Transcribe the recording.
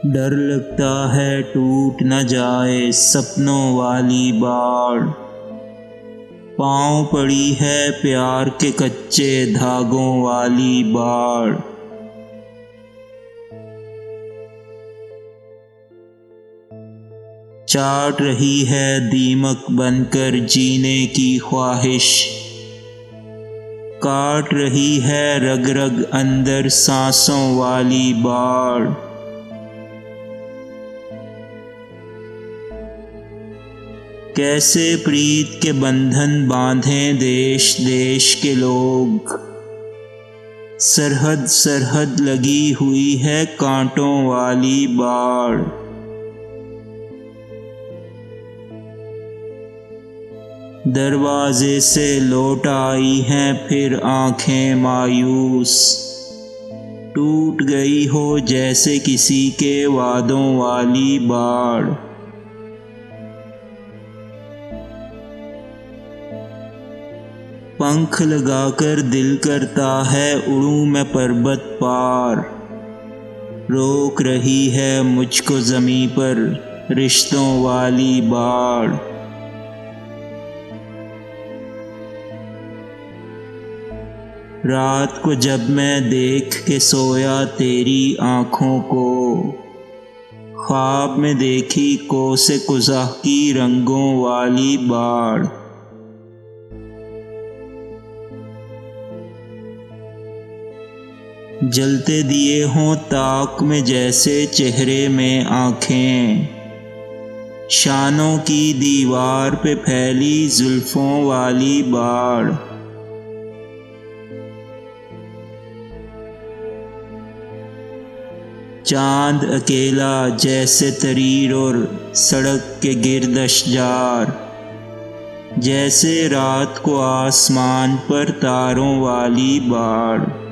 डर लगता है टूट न जाए सपनों वाली बाड़, पाँव पड़ी है प्यार के कच्चे धागों वाली बाड़। चाट रही है दीमक बनकर जीने की ख्वाहिश, काट रही है रग रग अंदर सांसों वाली बाड़। कैसे प्रीत के बंधन बांधें देश देश के लोग, सरहद सरहद लगी हुई है कांटों वाली बाड़। दरवाजे से लौट आई हैं फिर आंखें मायूस, टूट गई हो जैसे किसी के वादों वाली बाड़। पंख लगाकर दिल करता है उड़ूं मैं पर्वत पार, रोक रही है मुझको ज़मीं पर रिश्तों वाली बाड़। रात को जब मैं देख के सोया तेरी आँखों को, ख्वाब में देखी कोसे कुज़ा की रंगों वाली बाड़। जलते दिए हों ताक में जैसे चेहरे में आँखें, शानों की दीवार पे फैली जुल्फों वाली बाड़। चांद अकेला जैसे तरीर और सड़क के गिर्द अशजार, जैसे रात को आसमान पर तारों वाली बाड़।